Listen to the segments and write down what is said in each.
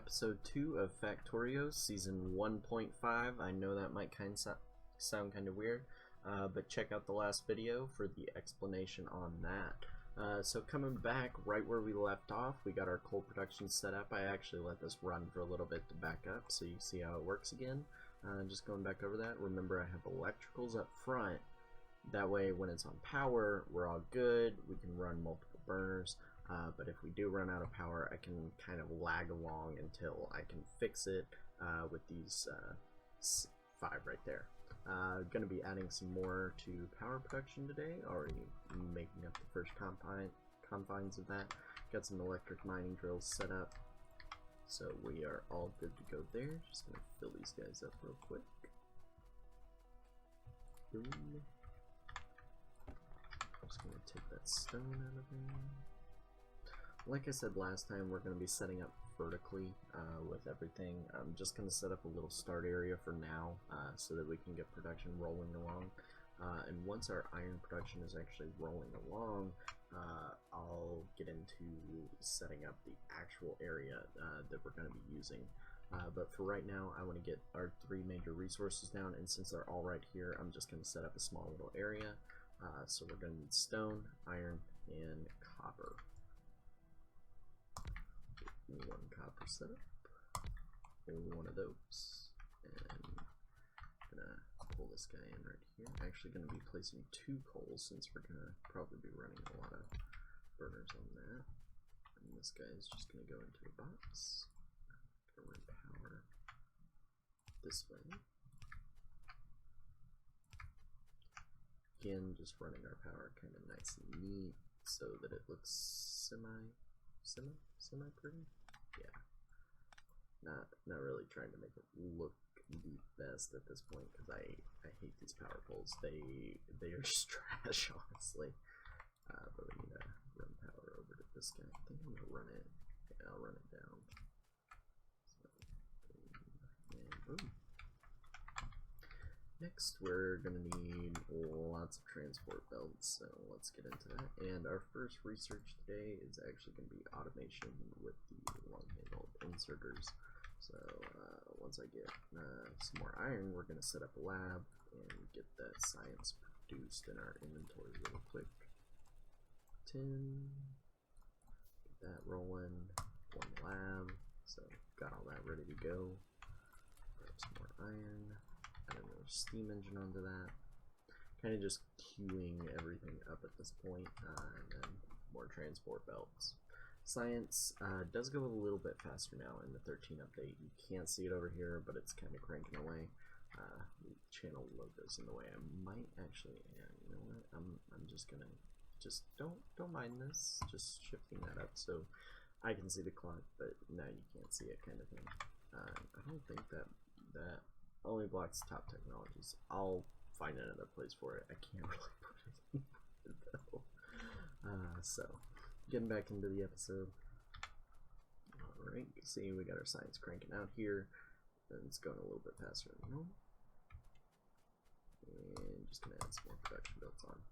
episode 2 of Factorio, season 1.5. I know that might sound kind of weird, but check out the last video for the explanation on that. So coming back right where we left off, we got our coal production set up. I actually let this run for a little bit to back up so you see how it works again. Just going back over that, remember I have electricals up front. That way when it's on power, we're all good. We can run multiple burners. But if we do run out of power, I can kind of lag along until I can fix it with these 5 right there. Going to be adding some more to power production today, already making up the first confines of that. Got some electric mining drills set up, so we are all good to go there. Just going to fill these guys up real quick. Boom. Just going to take that stone out of there. Like I said last time, we're going to be setting up vertically with everything. I'm just going to set up a little start area for now so that we can get production rolling along. And once our iron production is actually rolling along, I'll get into setting up the actual area that we're going to be using. But for right now, I want to get our 3 major resources down, and since they're all right here, I'm just going to set up a small little area. So we're going to need stone, iron, and copper. 1 copper setup, one of those, and I'm gonna pull this guy in right here. Actually gonna be placing 2 coals since we're gonna probably be running a lot of burners on that. And this guy is just gonna go into a box. Gonna run power this way. Again, just running our power kind of nice and neat so that it looks semi pretty. Yeah, not really trying to make it look the best at this point because I hate these power poles. They are just trash, honestly. But we need to run power over to this guy. I think I'm gonna run it. Yeah, I'll run it down. So, boom, and boom. Next, we're gonna need lots of transport belts, so let's get into that. And our first research today is actually gonna be automation with the long-handled inserters. So once I get some more iron, we're gonna set up a lab and get that science produced in our inventory real quick. 10. Get that rolling. 1 lab. So got all that ready to go. Grab some more iron. Add another steam engine onto that. Kind of just queuing everything up at this point, and then more transport belts. Science does go a little bit faster now in the 13 update. You can't see it over here, but it's kind of cranking away. The channel logo's in the way. I might actually, you know what? I'm just gonna don't mind this. Just shifting that up so I can see the clock, but now you can't see it, kind of thing. I don't think that only blocks top technologies. I'll find another place for it. I can't really put it in though. So, getting back into the episode. Alright, see we got our science cranking out here. And it's going a little bit faster than normal. And just gonna add some more production belts on.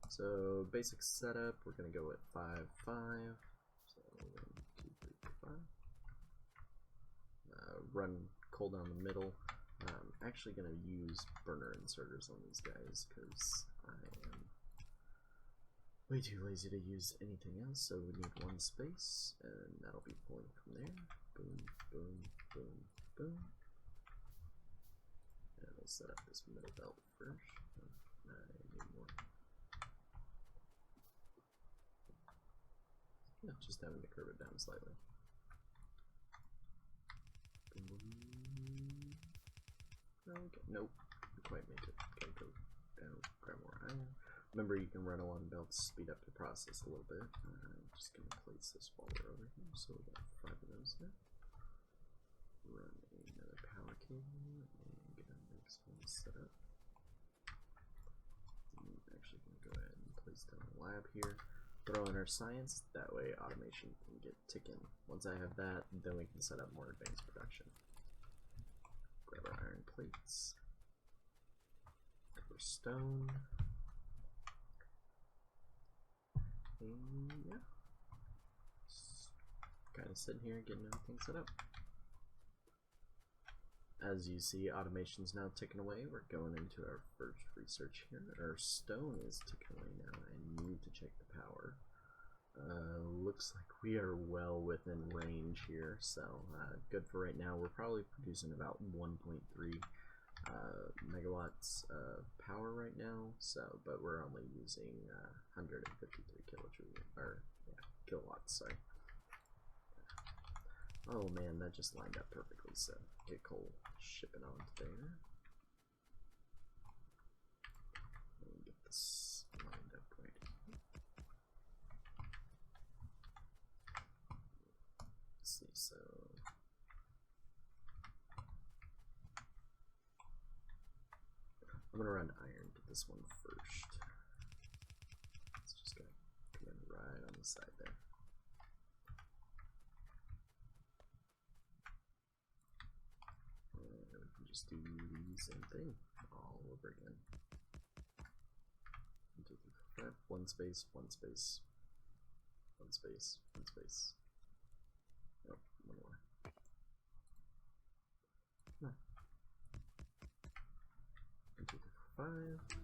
So, basic setup, we're gonna go with 5, 5. So, 1, 2, 3, 4, 5. Run coal down the middle. I'm actually going to use burner inserters on these guys because I am way too lazy to use anything else, so we need 1 space, and that'll be pulling from there. Boom, boom, boom, boom. And we'll set up this middle belt first. I need more. Yeah, just having to curve it down slightly. Okay, nope, didn't quite make it. Gotta go down, grab more iron. Remember, you can run along belts, speed up the process a little bit. I'm just gonna place this while we're over here. So we got 5 of those now. Run another power cable and get our next one set up. I'm actually gonna go ahead and place down a lab here. Throw in our science, that way automation can get ticking. Once I have that, then we can set up more advanced production. Grab our iron plates. Grab our stone. And yeah. kind of sitting here getting everything set up. As you see, automation's now ticking away. We're going into our first research here. Our stone is ticking away now. I need to check the power. Looks like we are well within range here, so good for right now. We're probably producing about 1.3 megawatts of power right now, so but we're only using 153 kilowatts. Sorry. Oh man, that just lined up perfectly. So get coal shipping on to there. And get this lined up right here. Let's see, so I'm gonna run iron to this one first. It's just gonna come in right on the side there. And we can just do the same thing all over again. 1, 2, 3, 4, 5. One space, one space, one space, one space. Nope, one more. No. 1, 2, 3, 4, 5.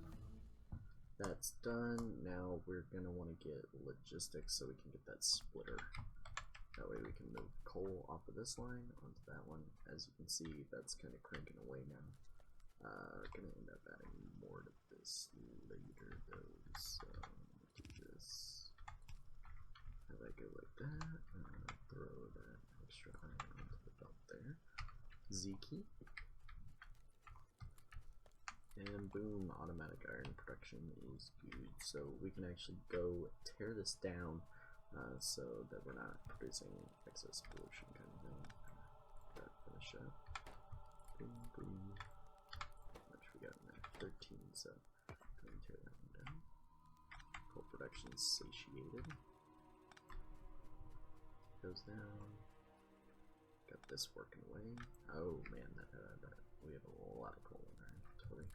That's done. Now we're gonna want to get logistics so we can get that splitter. That way we can move coal off of this line onto that one. As you can see, that's kind of cranking away now. Gonna end up adding more to this later though. So do this. Have I go like that? Throw that extra iron onto the belt there. Z key. And boom, automatic iron production is good. So we can actually go tear this down so that we're not producing excess pollution kind of thing. Finish up. Boom, boom. How much we got in there? 13, so go and tear that one down. Coal production satiated. Goes down. Got this working away. Oh man, that we have a lot of coal in our inventory.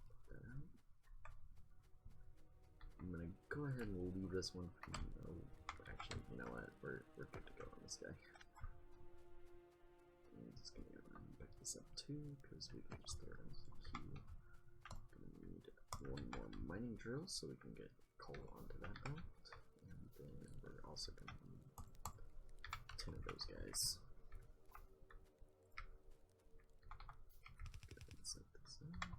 Put that out. I'm gonna go ahead and leave this one for you. Oh, actually, you know what? We're good to go on this guy. I'm just gonna pick this up too, because we can just throw it into the queue. Gonna need one more mining drill so we can get coal onto that belt, and then we're also gonna need 10 of those guys. Go ahead and set this up.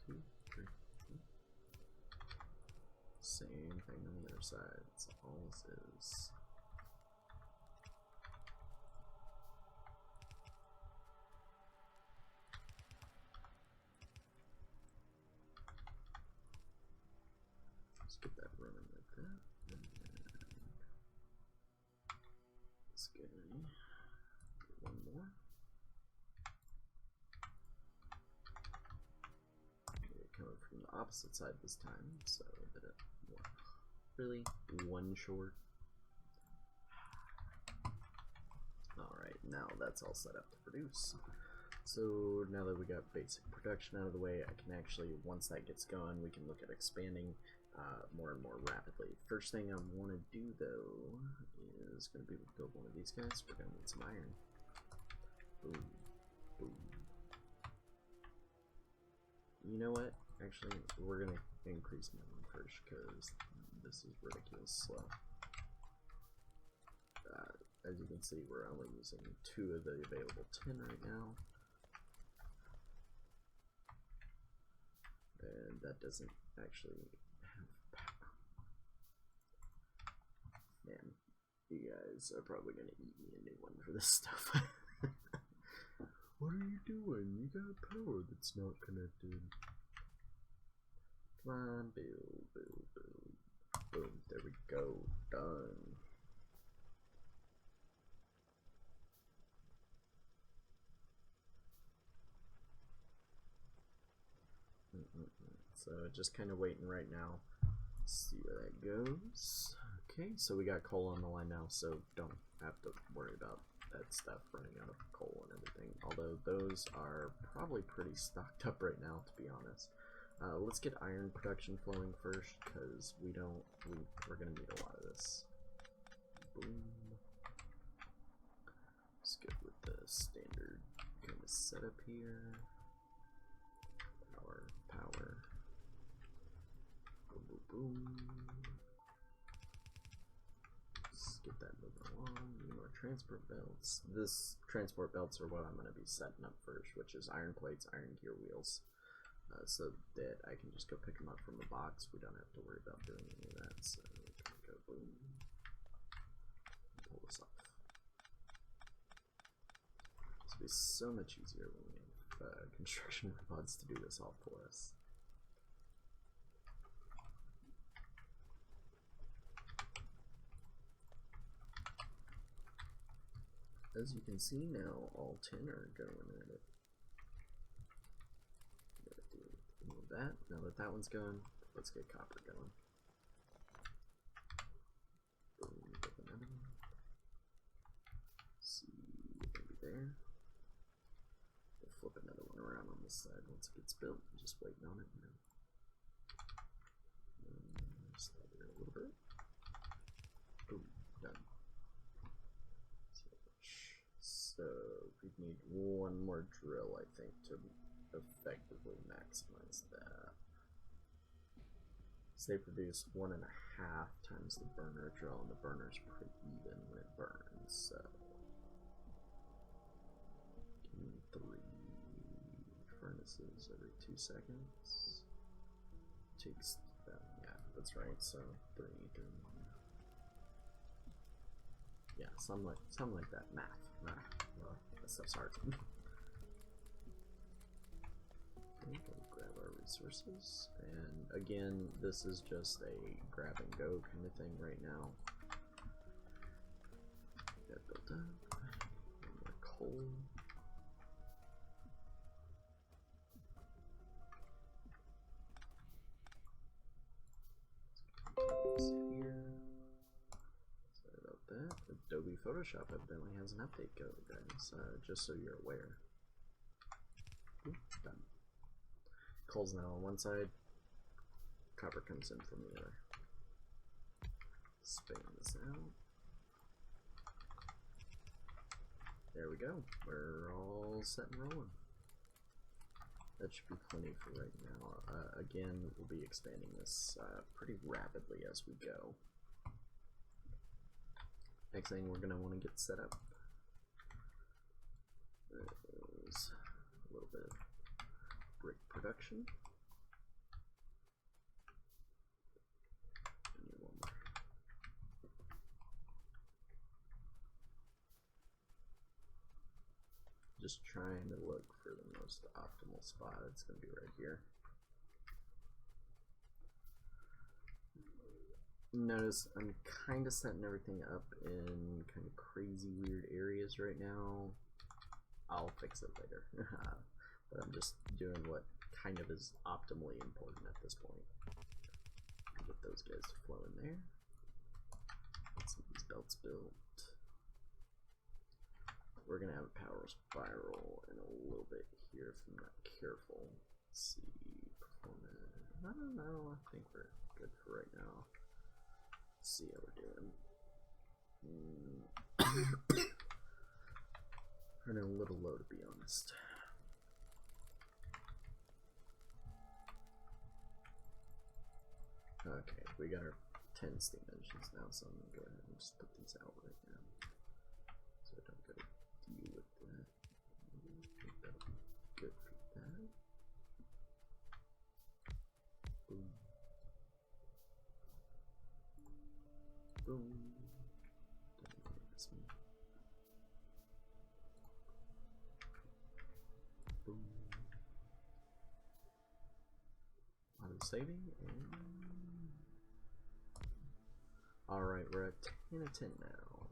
2, 3, 4. Same thing on the other side. That's all this is. Let's get that running like that. And then let's get one more. Coming from the opposite side this time, so that it really one short. Alright, now that's all set up to produce. So now that we got basic production out of the way, I can actually, once that gets going, we can look at expanding more and more rapidly. First thing I want to do though is going to be build one of these guys. We're going to need some iron. Boom, boom. You know what? Actually, we're going to increase mining first because this is ridiculous slow. As you can see, we're only using 2 of the available 10 right now. And that doesn't actually have power. Man, you guys are probably going to eat me a new one for this stuff. What are you doing? You got power that's not connected. Come on, build, build, build. Boom, there we go. Done. So just kind of waiting right now. See where that goes. Okay, so we got coal on the line now, so don't have to worry about that stuff running out of coal and everything. Although those are probably pretty stocked up right now, to be honest. Let's get iron production flowing first, because we're gonna need a lot of this. Boom. Let's go with the standard kind of setup here. Power. Boom, boom, boom. Let's get that moving along. Need more transport belts. This transport belts are what I'm going to be setting up first, which is iron plates, iron gear wheels. So that I can just go pick them up from the box. We don't have to worry about doing any of that. So we can go boom. Pull this off. This will be so much easier when we have construction robots to do this all for us. As you can see now, all 10 are going at it. Gotta do that. Now that that one's going, let's get copper going. Boom, get another one. See, maybe there. We'll flip another one around on this side once it gets built. I'm just waiting on it now. Slide it a little bit. Boom, done. So we need one more drill, I think, to effectively maximize that. So they produce 1.5 times the burner drill, and the burner's pretty even when it burns. So give me 3 furnaces every 2 seconds. Takes yeah, that's right. So 3. Yeah, something like that. Math. That stuff's hard. Okay, we'll grab our resources, and again, this is just a grab and go kind of thing right now. Got built up. More coal. Here. Sorry about that. Adobe Photoshop evidently has an update code, guys, just so you're aware. Done. Coal's now on one side, copper comes in from the other. Span this out. There we go. We're all set and rolling. That should be plenty for right now. Again, we'll be expanding this pretty rapidly as we go. Next thing we're going to want to get set up is a little bit of brick production. And one more. Just trying to look for the most optimal spot. It's going to be right here. Notice I'm kind of setting everything up in kind of crazy weird areas right now. I'll fix it later. But I'm just doing what kind of is optimally important at this point. Get those guys to flow in there. Get some of these belts built. We're gonna have a power spiral in a little bit here if I'm not careful. Let's see, performance. I don't know. I think we're good for right now. Let's see how we're doing. Running a little low, to be honest. Okay, we got our 10 steam engines now, so I'm gonna go ahead and just put these out right now, so I don't gotta deal with that. I think that'll be good for that. Boom. Boom. Boom. Auto saving and alright, we're at 10 of 10 now.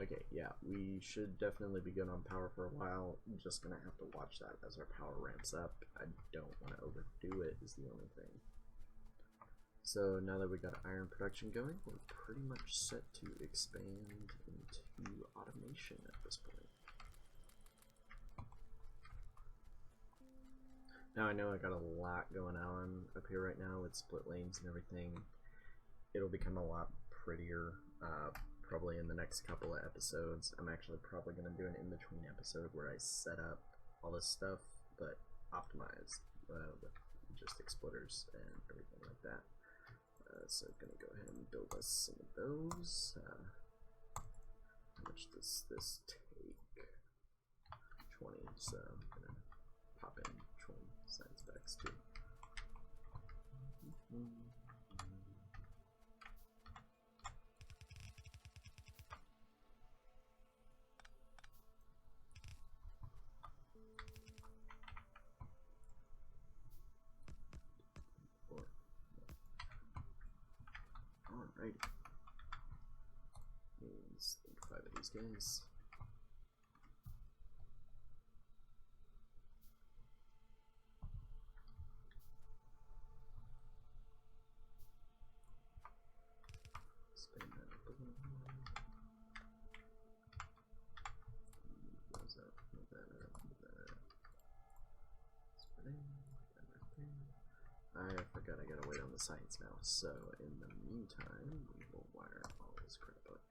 Okay, yeah, we should definitely be good on power for a while. I'm just gonna have to watch that as our power ramps up. I don't want to overdo it is the only thing. So now that we got iron production going, we're pretty much set to expand into automation at this point. Now I know I got a lot going on up here right now with split lanes and everything. It'll become a lot prettier probably in the next couple of episodes. I'm actually probably going to do an in-between episode where I set up all this stuff but optimized with just splitters and everything like that. So I'm going to go ahead and build us some of those. How much does this take? 20, so I'm going to pop in 20 science specs too. Alrighty. Let's think 5 of these guys. Spin that up a little more. Move those up, move that up, move that up. Spin that right there. I forgot I gotta wait on the science now, so in the meantime, we will wire all this crap up.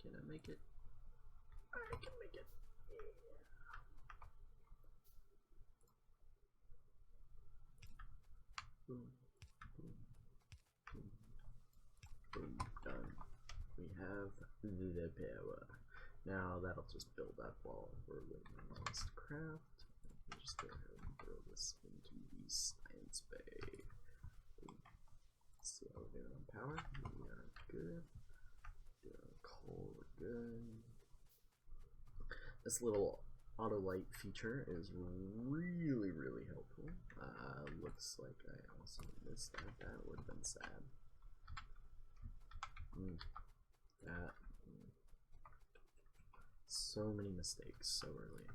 Can I make it? I can make it. Yeah. Boom, boom, boom, boom, done. We have the power. Now that'll just build up while we're waiting on all this to craft. We'll just go ahead and throw this into the science bay. Let's see how we're doing on power. We are good. Doing on coal, we're good. This little auto light feature is really, really helpful. Looks like I also missed that. That would have been sad. So many mistakes so early.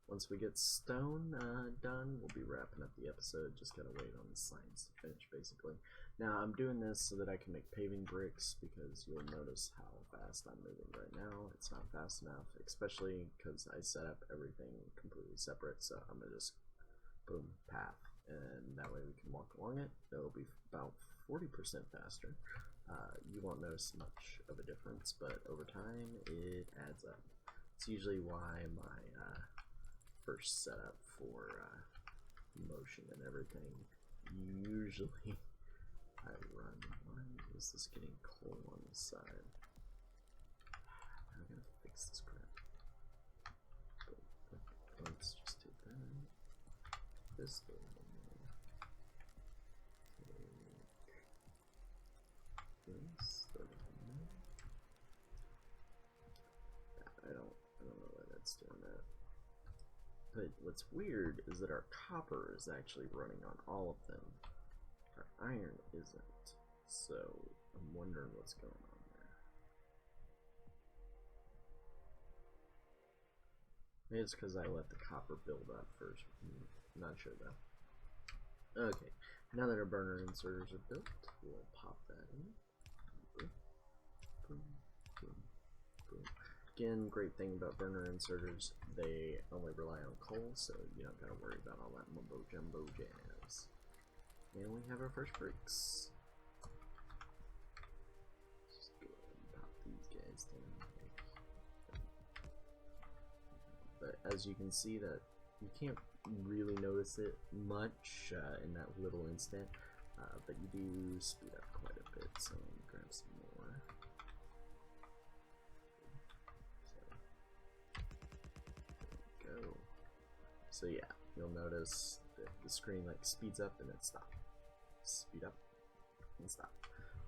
Once we get stone done, we'll be wrapping up the episode. Just gotta wait on the science to finish, basically. Now, I'm doing this so that I can make paving bricks, because you'll notice how fast I'm moving right now. It's not fast enough, especially because I set up everything completely separate, so I'm gonna just, boom, path. And that way we can walk along it. It'll be about 40% faster. You won't notice much of a difference, but over time it adds up. It's usually why my first setup for motion and everything, usually I run. Why is this getting coal on the side? I'm gonna fix this crap. Let's just take that. This thing. I don't know why that's doing that. But what's weird is that our copper is actually running on all of them. Our iron isn't. So I'm wondering what's going on there. Maybe it's because I let the copper build up first. I'm not sure though. Okay, now that our burner inserters are built, we'll pop that in. Boom, boom, boom, boom. Again, great thing about burner inserters, they only rely on coal, so you don't gotta worry about all that mumbo jumbo jazz. And we have our first bricks. Just go ahead and pop these guys down. But as you can see, that you can't really notice it much in that little instant, but you do speed up quite a bit, so let me grab some more. So yeah, you'll notice that the screen like speeds up and then stops. Speed up and stop.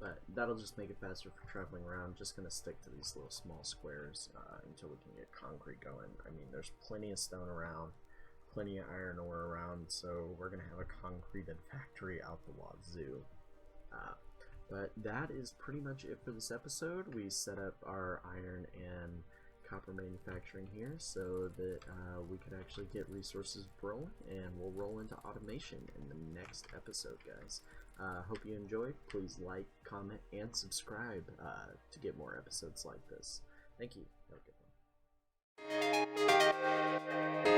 But that'll just make it faster for traveling around. Just gonna stick to these little small squares until we can get concrete going. I mean, there's plenty of stone around, plenty of iron ore around, so we're gonna have a concreted factory out the wazoo. But that is pretty much it for this episode. We set up our iron and copper manufacturing here so that we could actually get resources rolling, and we'll roll into automation in the next episode, guys. Hope you enjoy. Please like, comment, and subscribe to get more episodes like this. Thank you. Have a good one.